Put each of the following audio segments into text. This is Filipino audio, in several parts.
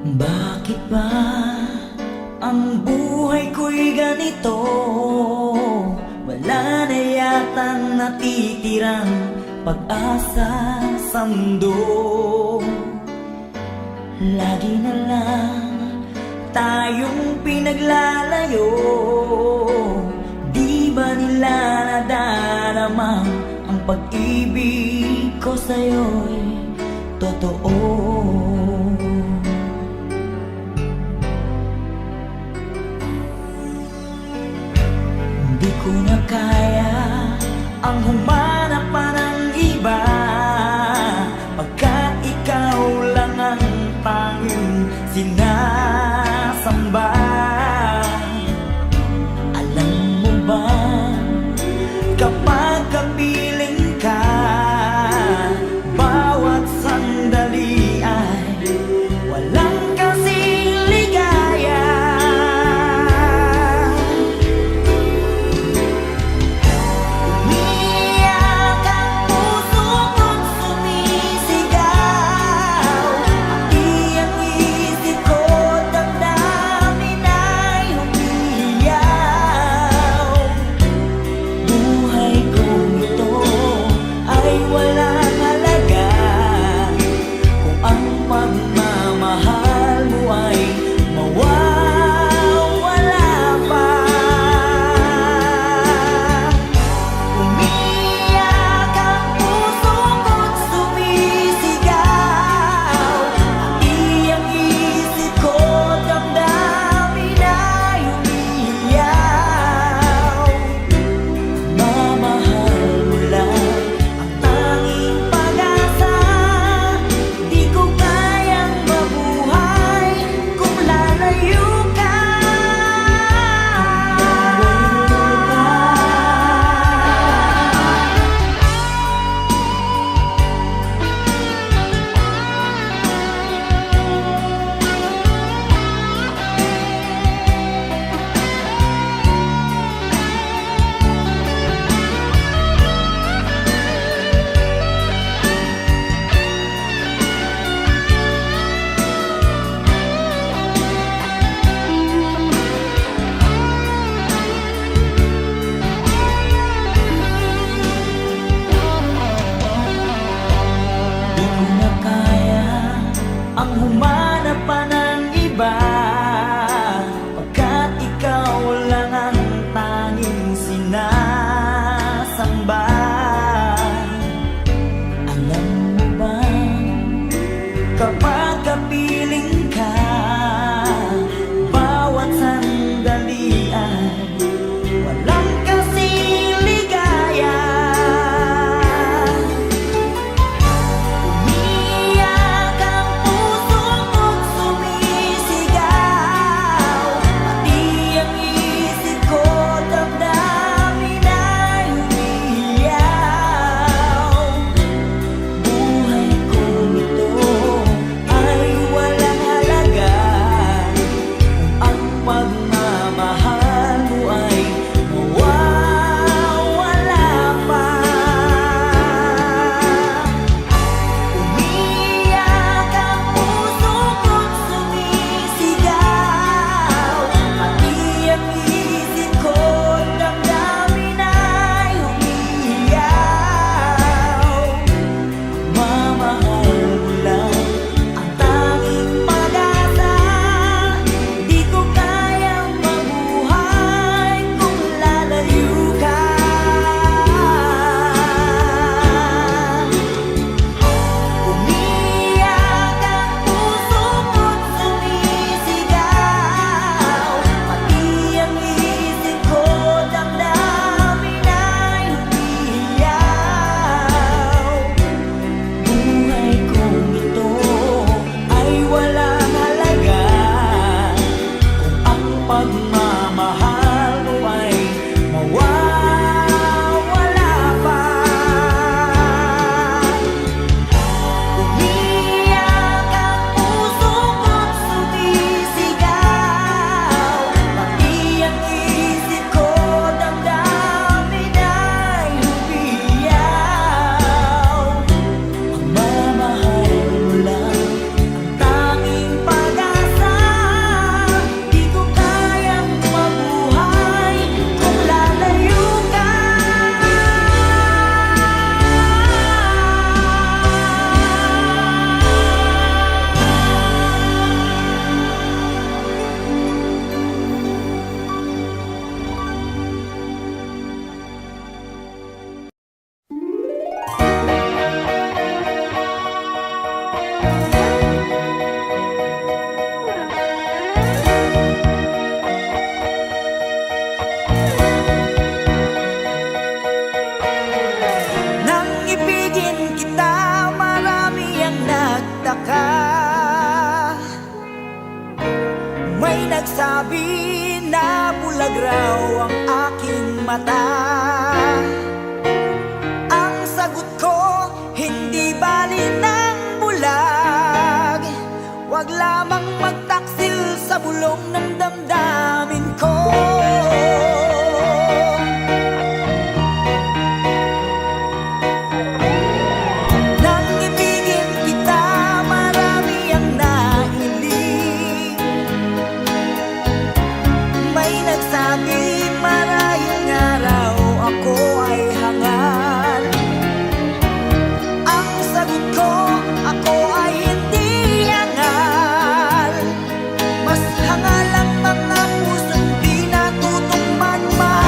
Bakit ba ang buhay ko'y ganito? Wala na yatang natitirang pag-asa sa mundo. Lagi na lang tayong pinaglalayo. Di ba nila nadarama ang pag-ibig ko sa'yo'y totoo? Di ko na kaya ang humanap pa ng iba, pagkat ikaw lang ang tanging sinasamba. Alam mo ba, kapag kapiling ka, bawat sandali ay walang kasing ligaya. Umiiyak ang puso ko't sumisigaw, pati ang isip ko, damdamin ay umiiyaw. Buhay kong ito ay walang halaga kung ang pagmamahal mo ay mawawala pa. Umiiyak ang puso ko't sumisigaw, pati ang isip ko, damdamin ay umiiyaw. Mamahal mo lang ang tanging pag-asa. Di ko kayang mabuhay kung lalayo ka. Di ko na kaya ang humanap pa ng iba, pagkat ikaw lang ang tanging sinasamba. Alam mo ba, kapag kapiling ka, bawat sandali ay walang kasing ligaya. Umiiyak ang puso ko nagsabi na bulag raw ang aking mata. Ang sagot ko, hindi bali ng bulag. Wag lamang magtaksil sa bulong ng damdamin ko. Nang ibigin kita, marami ang nahiling. May nagsabi marahil nga raw ako ay hangal. Ang sagot ko, ako ay hindi hangal. Mas hangal ang mga pusong di natutong magmahal.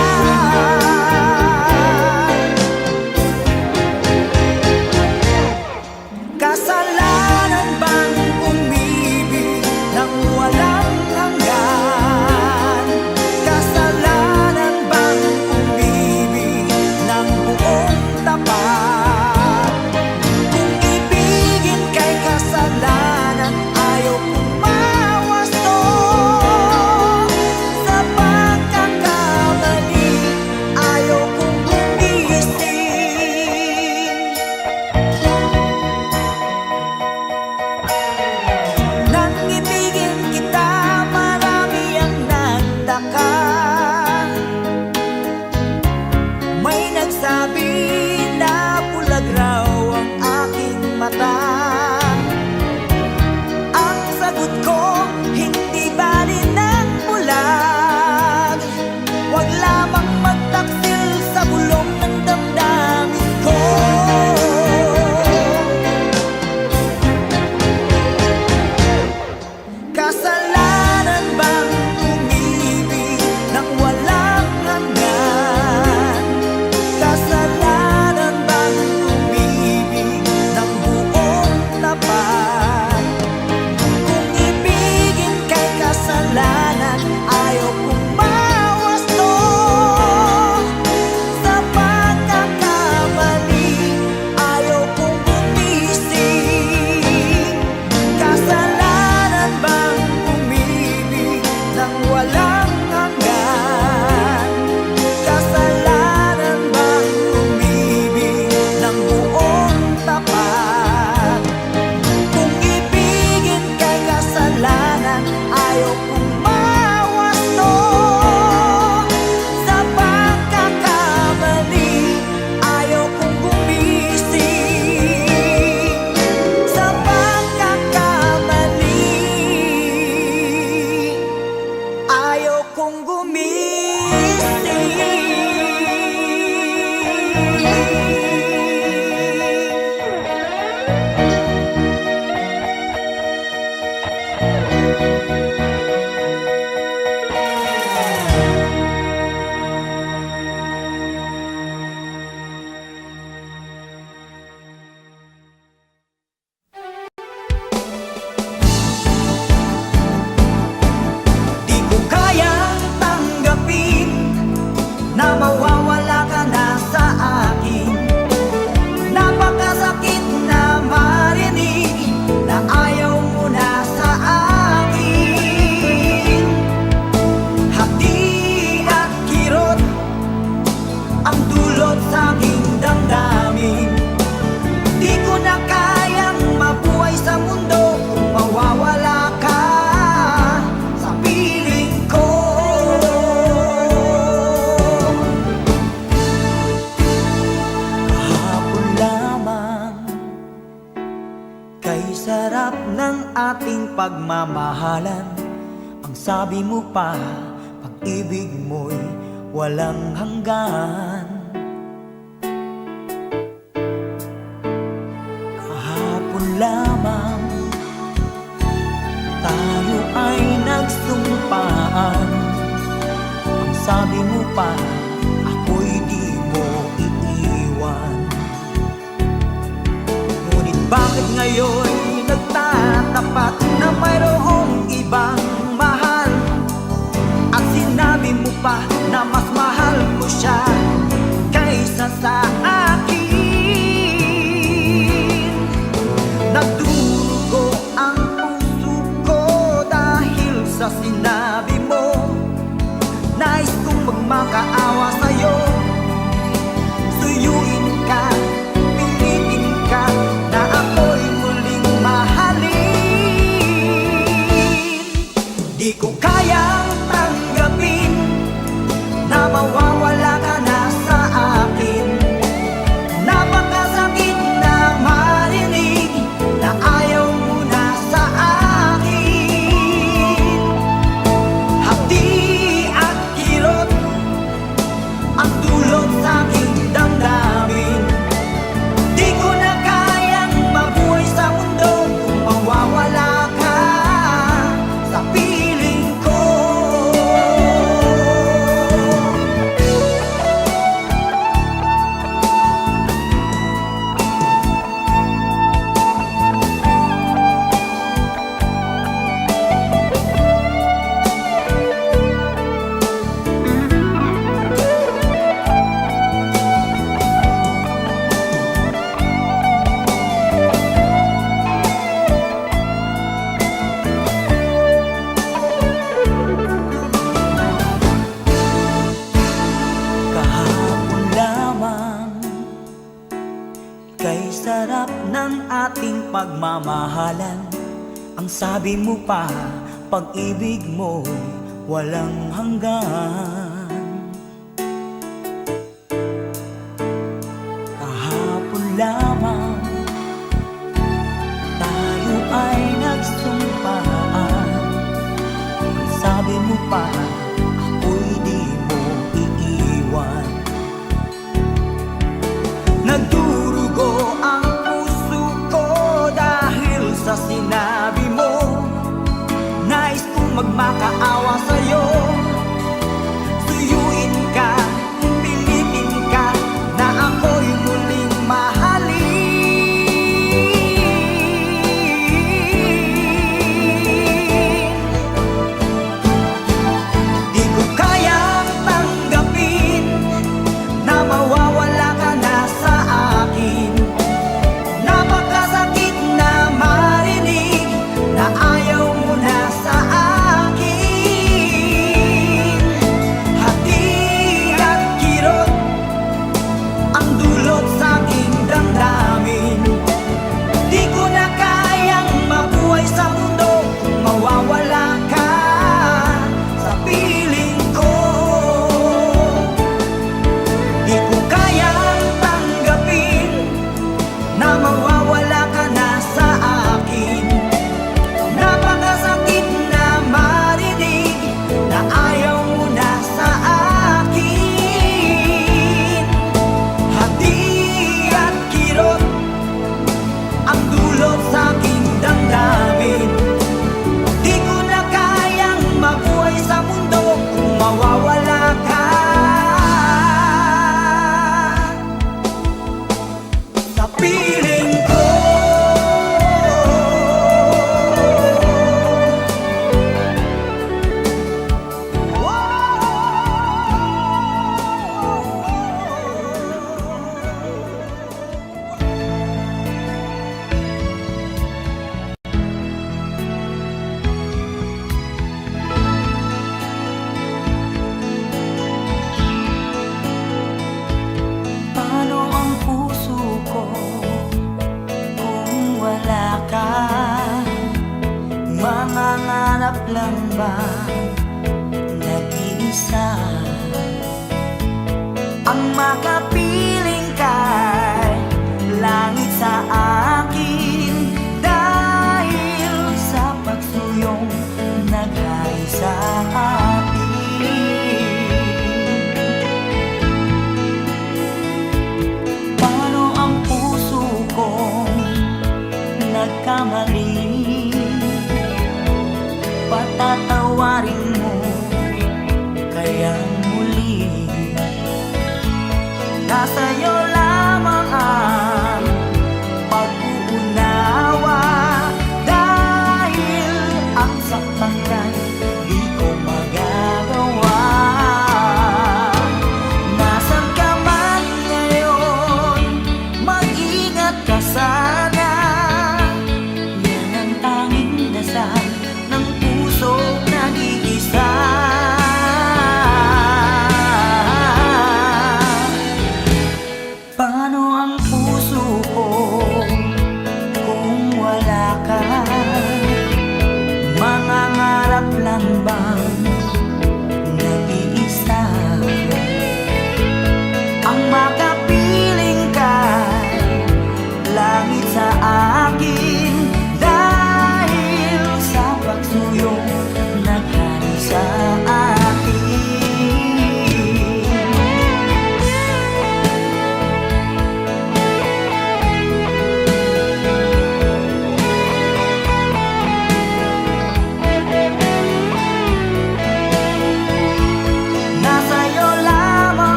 Kasalanan bang umibig nang walang hanggan? Kasalanan bang umibig ng buong tapat? Kung ibigin kay kasalanan, ayaw kong mawasto. Sa pagkakamali, ayaw kong gumising. Nang ibigin kita, marami ang nagtaka. May nagsabi na bulag raw ang aking mata. Ang sagot ko, hindi bali ng bulag. Wag lamang magtaksil sa bulong ng damdamin ko. Kasalanan bang umibig nang walang hanggan? Kasalanan bang umibig ng buong tapat? Kung ibigin kay kasalanan, ayaw kong mawasto. Sa pagkakamali, ayaw kong gumising. Kasalanan bang umibig nang walang hanggan? Kasalanan bang umibig ng buong tapat? Kung ibigin kay kasalanan, ayaw kong mawasto. Sa pagkakamali, ayaw kong gumising. Sa pagkakamali, ayaw kong gumising. Di ko kayang tanggapin na mawawala ka na sa akin. Napakasakit na marinig na ayaw mo na sa akin. Hati at kirot ang dulot sa aking damdamin. Di ko na kayang mabuhay sa mundo kung mawawala ka sa piling ko. Kahapon lamang, kay sarap ng ating pagmamahalan. Ang sabi mo pa, pag-ibig mo'y walang hanggan. Kahapon lamang, tayo ay nagsumpaan. Ang sabi mo pa, ako'y di mo iiwan. Ngunit bakit ngayon nagtatapat na mayroong ibang mahal? At sinabi mo pa na mas mahal mo siya kaysa sa akin. Nagdurugo ang puso ko dahil sa sinabi magmamahalan. Ang sabi mo pa, pag-ibig mo walang hanggan. Kahapon lamang tayo ay nagsumpaan. Ang sabi mo pa, ako'y di mo iiwan. Nagdurugo ang puso ko dahil sa sinabi mo. Nais kong magmakaawa sa'yo. Suyuin ka, pilitin ka, na ako'y muling mahalin. Di ko kayang tanggapin na mawawala ka na sa akin. Napakasakit na marinig na ayaw mo na sa akin. Hati at kirot ang dulot sa aking damdamin. Di ko na kayang mabuhay sa mundo kung mawawala ka sa piling ko. Di ko kayang tanggapin na mawawala ka na sa akin. Napakasakit na marinig na ayaw mo na sa akin. Hati at kirot ang dulot sa aking damdamin. Di ko na kayang mabuhay sa mundo kung mawawala ka sa piling ko. Paano ang puso ko kung wala ka? Mangangarap lang ba nag-iisa? Ang makapiling kay langit sa akin dahil sa pagsuyong naghay sa atin. Paano ang puso kong nagkamali? Patatawarin mo kaya muli. Nasa'yo lamang ang pag-uunawa dahil ang saktan ka'y di ko magagawa. Nasaan ka man ngayon, mag-ingat ka sana. Yan ang tanging dasal ng puso nag-iisa.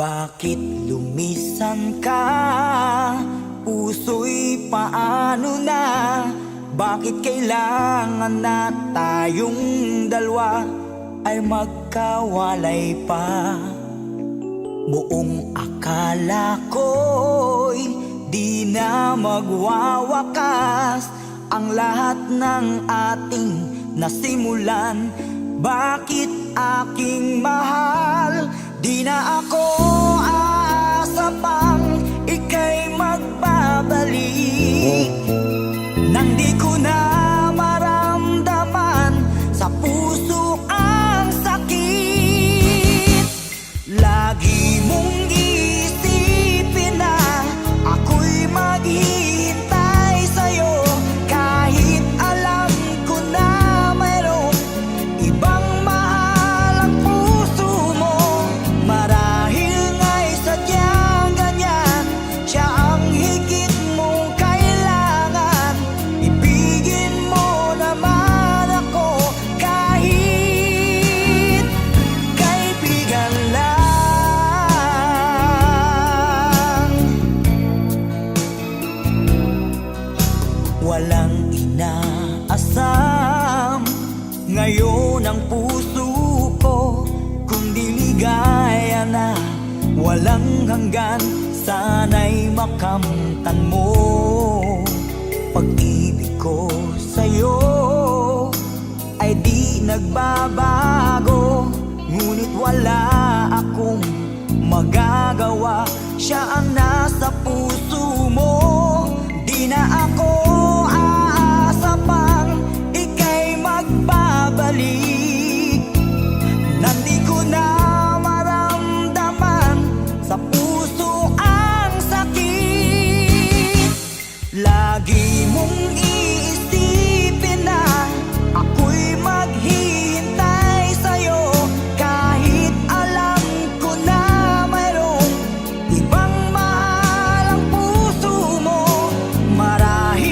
Bakit lumisan ka? Puso'y paano na? Bakit kailangan na tayong dalawa ay magkawalay pa? Buong akala ko'y di na magwawakas ang lahat ng ating nasimulan. Bakit aking mahal? Di na ako aasa pang ika'y magbabalik, nang di ko na maramdaman sa puso ang sakit. Lagi mong isipin na ako'y maghihintay sa'yo, kahit alam ko na mayroong ibang mahal ang puso mo. Marahil nga'y sadyang ganyan, siya ang higit mong kailangan. Ibigin mo naman ako kahit kaibigan lang. Walang inaasam ngayon ang puso ko, kundi ligaya na walang hanggan. Sana'y makamtan mo pag-ibig ko sa'yo ay di nagbabago, ngunit wala akong magagawa. Siya ang nasa puso mo. Di na ako aasa pang ika'y magbabalik, nang di ko na maramdaman sa puso ang sakit. Lagi mong iisipin na ako'y maghihintay sa'yo, kahit alam ko na mayroong ibang mahal ang puso mo. Marahil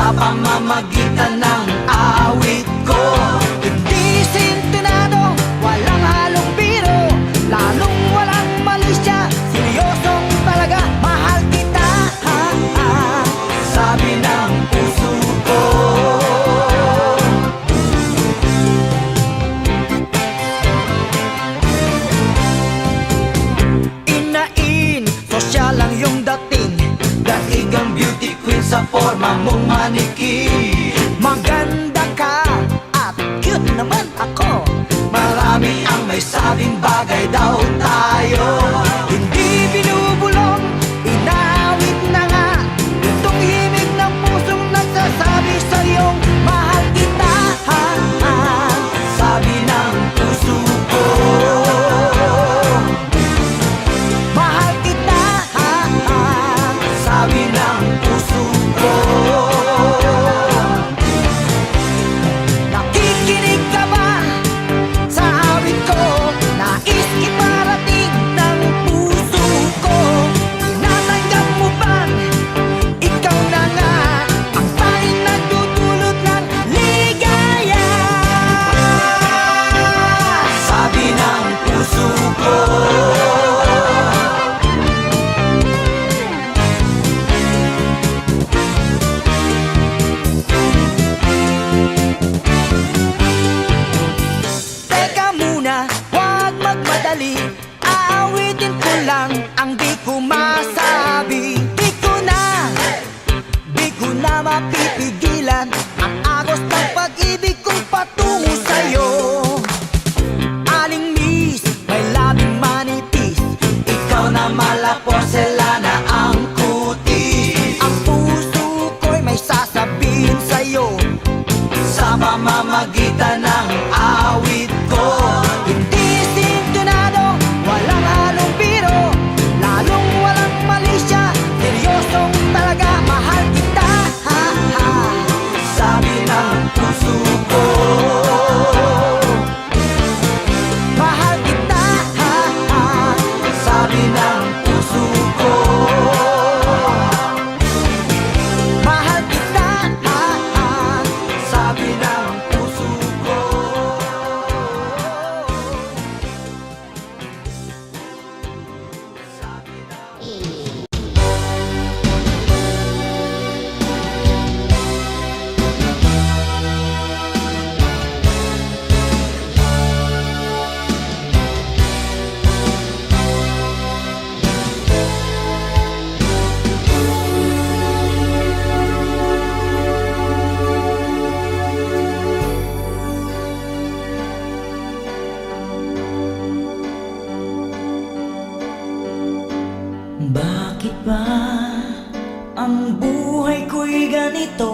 sa pamamagitan ng awit ko. Hindi sintonado, walang halong biro, lalong walang malisya, seryosong talaga, mahal kita, sabi ng puso ko. Inain, sosyal lang yung dating, daig ang beauty queen sa forma mong maniki. Maganda ka at cute naman ako, marami ang may sabing bagay daw tayo. Hindi binubulong, inawit na nga, itong himig ng pusong nagsasabi sa'yong mahal kita, sabi ng puso ko. Mahal kita, sabi ng puso ko. Nakikinig ka ba sa awit ko? Nais iparating ng puso ko. Natanggap mo bang ikaw na nga ang tanging nagdudulot ng ligaya? Sabi ng puso ko. Teka muna, huwag magmadali, aawitin ko lang ang di ko masabi. Di ko na mapipigilan ang agos ng pag-ibig kong patungo sa'yo. Aling miss, may labing manipis, ikaw na mala porselana ang kutis. Ang puso ko'y may sasabihin sa'yo sa pamamagitan ng awit ko. Hindi sintonado, walang halong biro, lalong walang malisya, seryosong talaga, mahal kita, sabi ng puso ko. Mahal kita, sabi ng puso ko. Mahal kita, sabi ng puso ko. Bakit ba ang buhay ko'y ganito?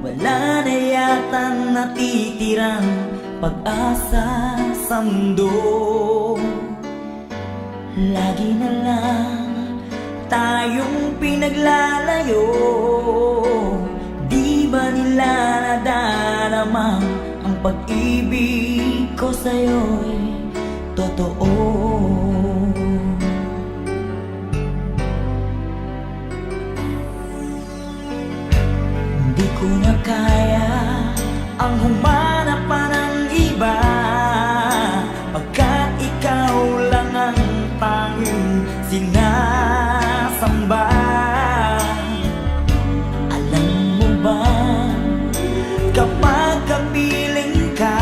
Wala na yatang natitirang pag-asa sa mundo. Lagi na lang tayong pinaglalayo. Di ba nila nadarama ang pag-ibig ko sa'yo'y totoo? Di ko na kaya ang humanap pa ng iba, pagkat ikaw lang ang tanging sinasamba. Alam mo ba, kapag kapiling ka,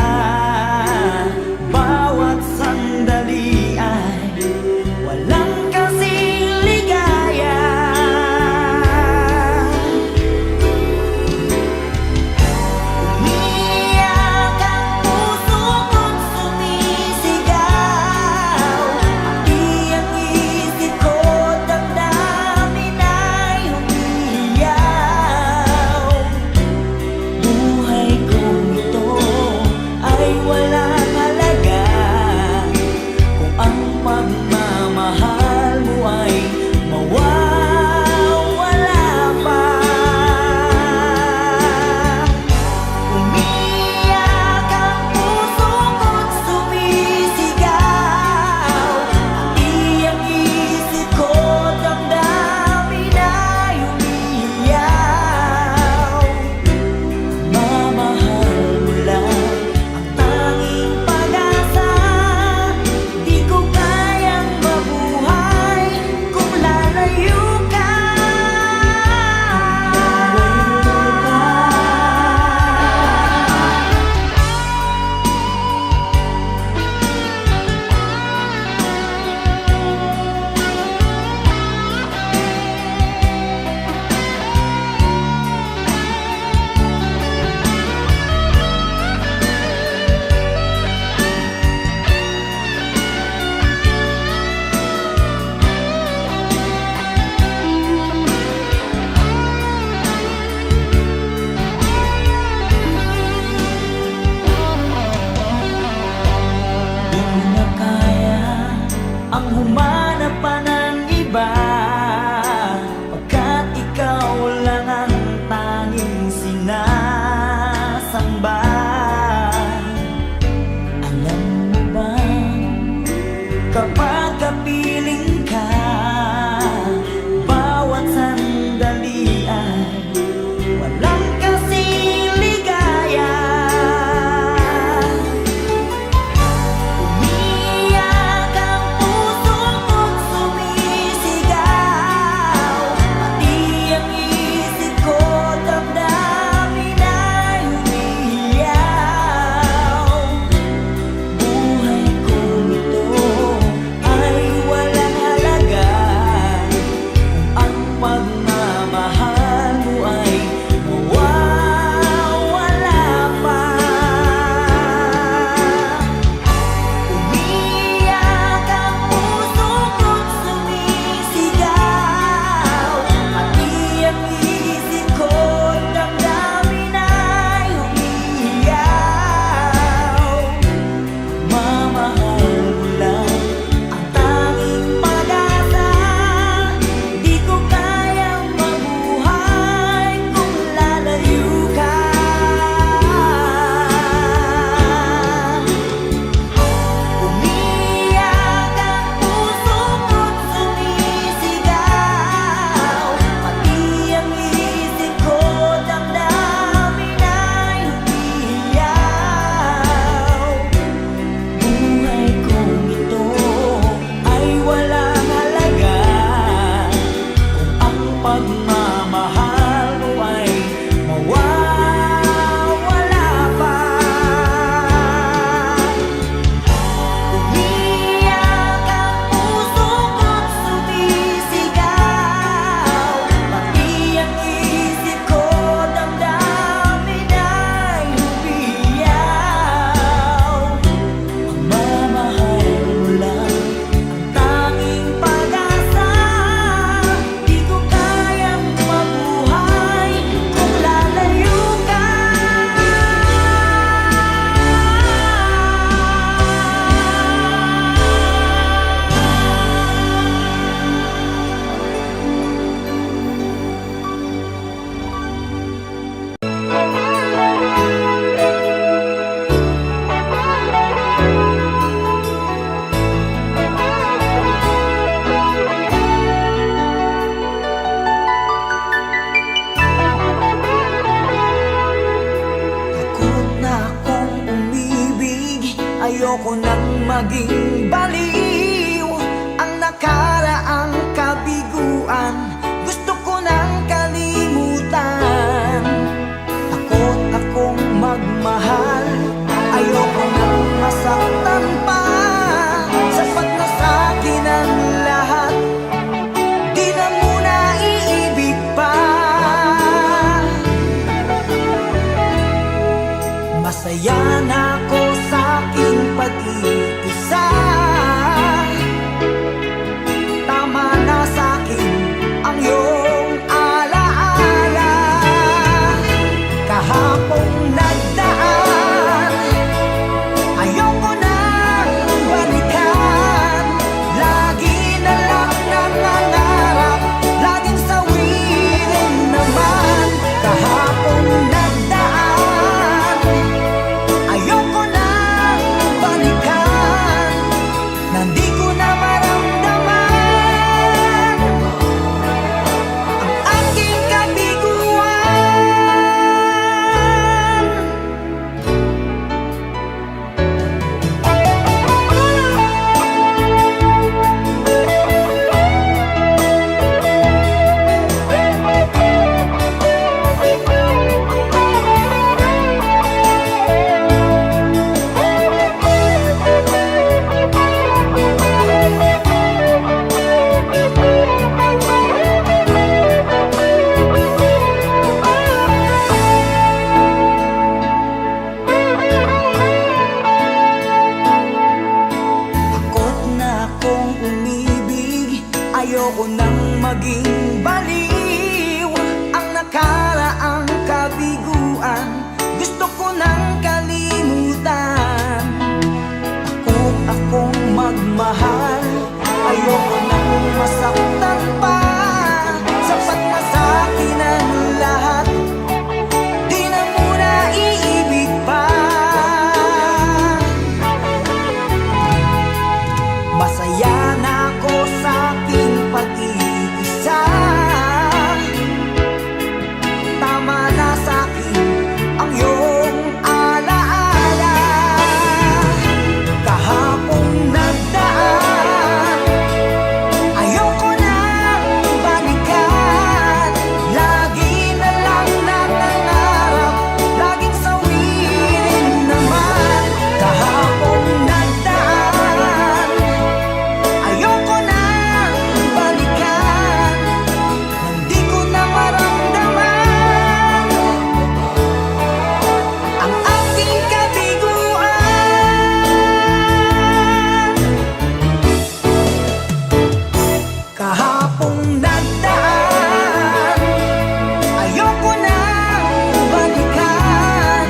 bawat sandali ay walang kasing ligaya. Umiyak ang puso Ayoko nang maging baliw ang nakaraang kabiguan. Gusto ko nang kalimutan. Takot akong magmahal. Ayoko nang masaktan pa. Sapat na sa'kin ang lahat. Di na muna iibig pa. Masaya na ako sa aking pag-iisa. Tama na sa'kin ang iyong alaala. Kahapong nagdaan, ayoko nang balikan. Lagi na lang nangangarap, laging sawirin naman. Kahapong nagdaan, ayoko nang balikan. Nandi ko na maramdaman ang aking kabiguan. Takot na akong umibig. Ayoko nang maging baliw ang nakaraang kabiguan. Gusto ko nang kalimutan. Takot akong magmahal. Ayoko nang masaktan pa. Sapat na sa'kin ang lahat. Di na muna iibig pa. Masaya na ako sa aking pag-iisa. Tama na sa'kin ang iyong alaala. Kahapong nagdaan, ayoko nang balikan. Lagi na lang nangangarap, laging sawirin naman. Kahapong nagdaan, ayoko nang balikan. Hindi ko na maramdaman ang aking kabiguan. Kahapong nagdaan, ayoko nang balikan.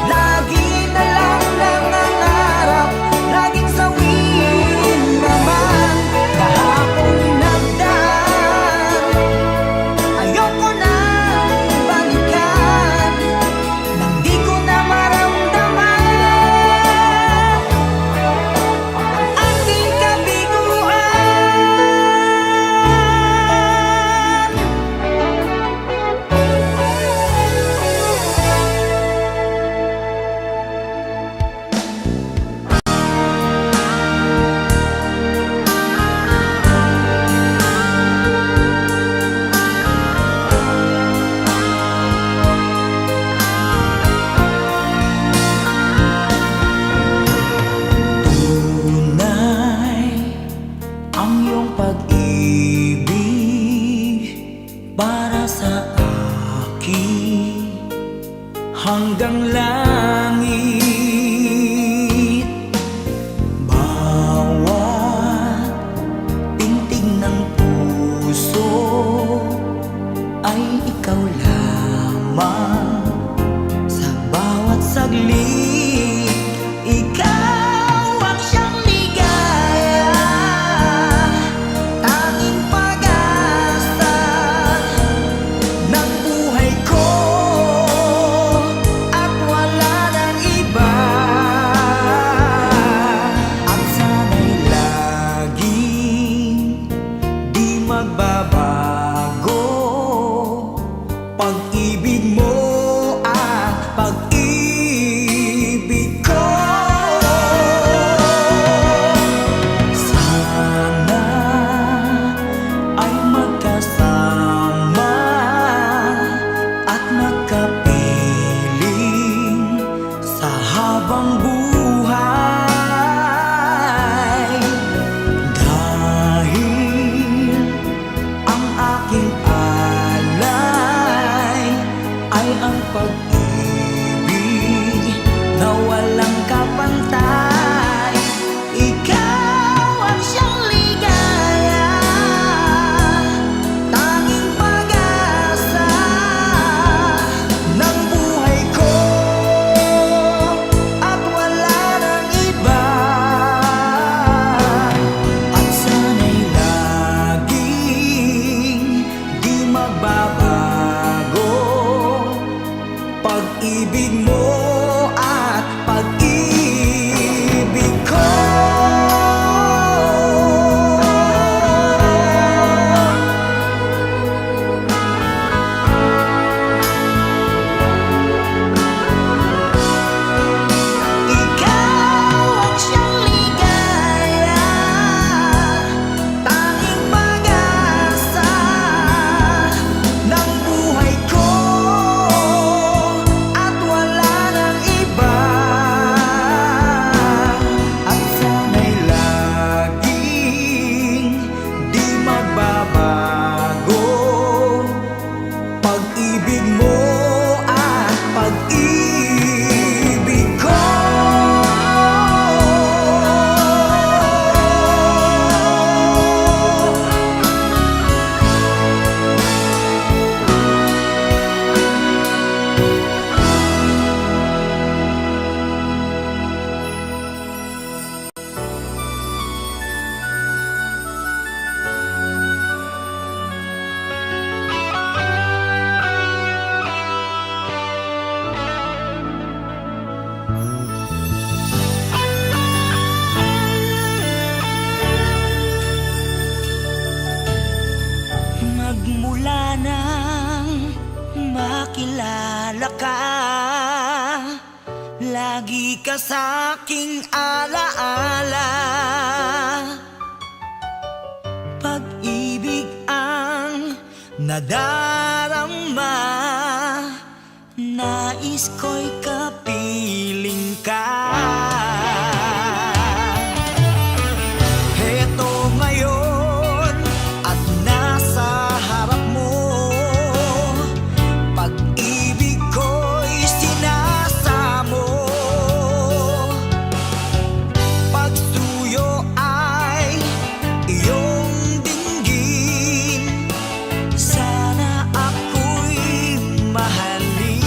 Lagi na lang nangangarap, laging sawirin naman. Kahapong nagdaan, ayoko nang balikan. Hindi ko na maramdaman ang aking kabiguan. Tunay ang iyong pag-ibig para sa akin hanggang langit. Bawat tintig ng puso ay ikaw lamang. Sa bawat saglit, ikaw ang siyang ligaya. Tanging pag-asa ng buhay ko, at wala nang iba. At sana'y laging di magbabago. Pag-ibig mo at pag-ibig ko. kapiling sa habang buhay. Dahil ang aking alay ay ang pag-ibig na walang kapantay. Ikaw ang siyang ligaya, tanging pag-asa ng buhay ko, at wala nang iba. At sana'y laging di magbabago pag-ibig mo at pag-ibig ko. Ikaw ang siyang ligaya, tanging pag-asa ng buhay ko, at wala nang iba. At sana'y laging di magbabago pag-ibig mo at pag-ibig ko. Magmula nang makilala ka, lagi ka sa'king alaala. Pag-ibig ang nadarama, nais ko'y kapiling ka. Heto ngayon at nasa harap mo, pag-ibig ko'y sinasamo. Pagsuyo ay iyong dinggin, sana ako'y mahalin.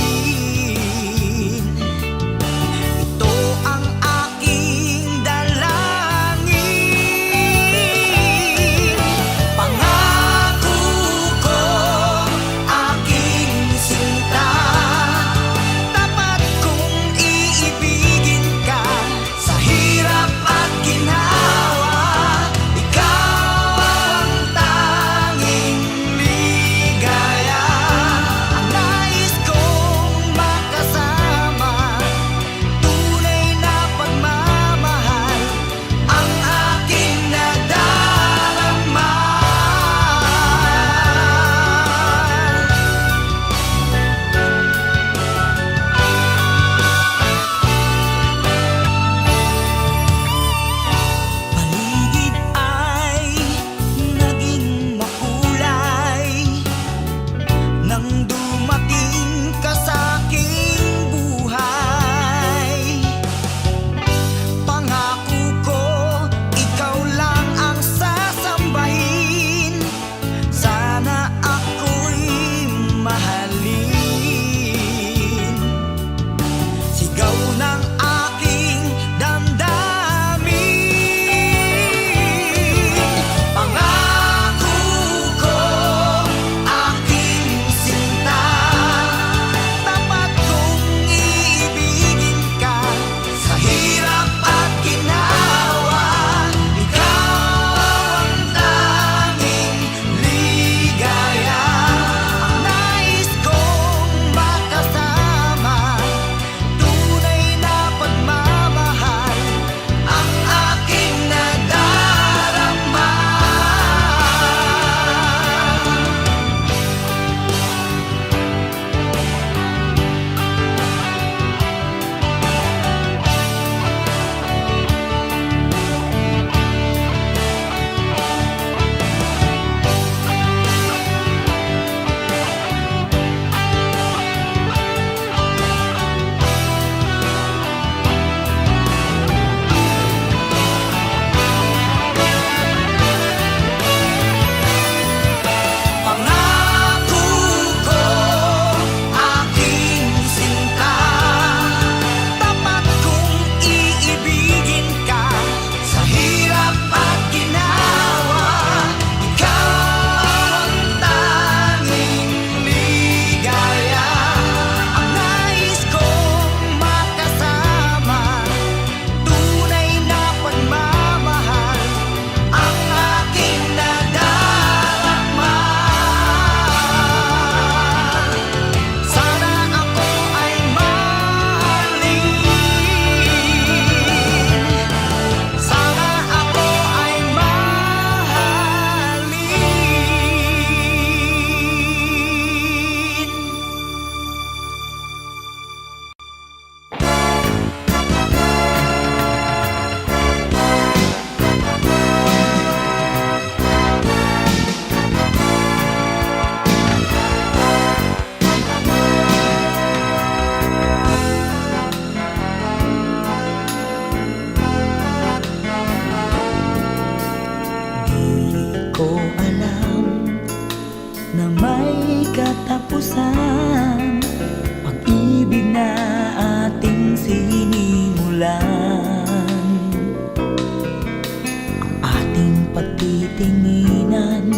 tinginan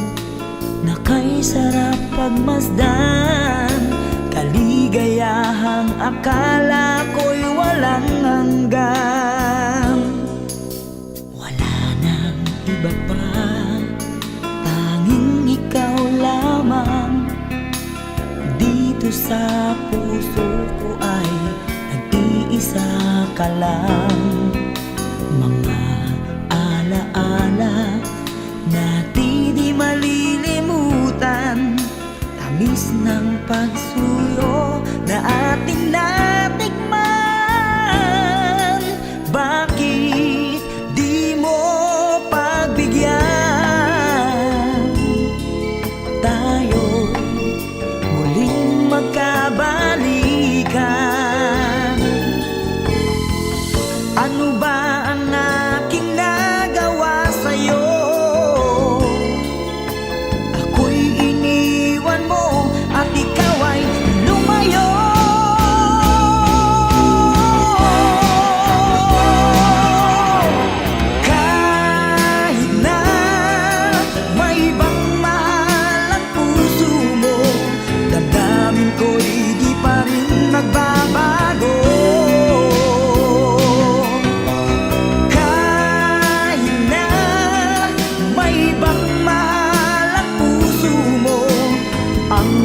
na kay sarap pagmasdan, kaligayahang akala ko'y walang hanggan. Wala nang iba pa, tanging ikaw lamang. Dito sa puso ko ay nag-iisa ka lang. Mga alaala na di malilimutan, tamis ng pagsuyo na ating natikman. Bakit di mo pagbigyan? Tayo'y muling magkabalikan. Ano ba ang aking nagawa sa'yo? Ako'y iniwan mo at ikaw ay lumayo. Kahit na may ibang mahal ang puso mo, damdamin ko'y di pa rin nagbabago.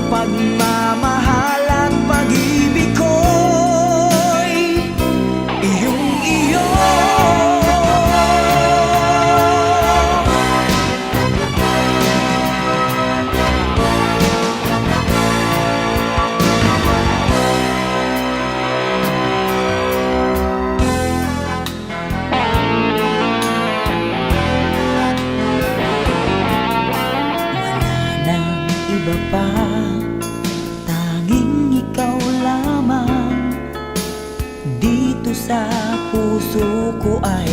Pagmamahal at pag-ibig ko'y iyong-iyo. Wala nang iba pa, ikaw lamang. Dito sa puso ko ay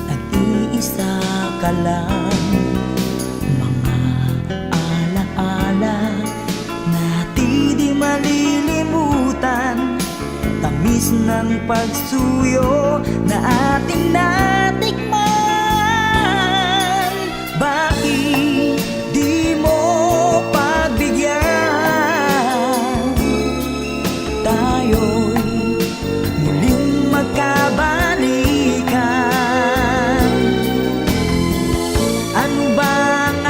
nag-iisa ka lang. Mga alaala na di malilimutan, tamis ng pagsuyo na ating natikman. Bakit di mo pagbigyan? Tayo'y muling magkabalikan. Ano ba ang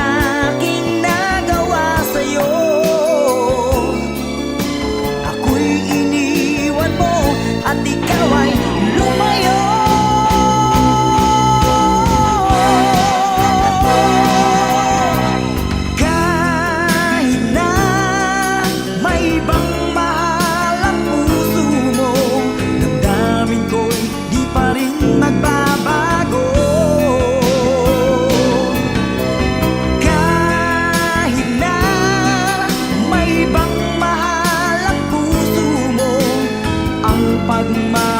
aking nagawa sa'yo? Ako'y iniwan mo at ikaw ay lumayo. Kahit na may ibang nagbabago. Kahit na may ibang mahal ang puso mo, ang pagmamahal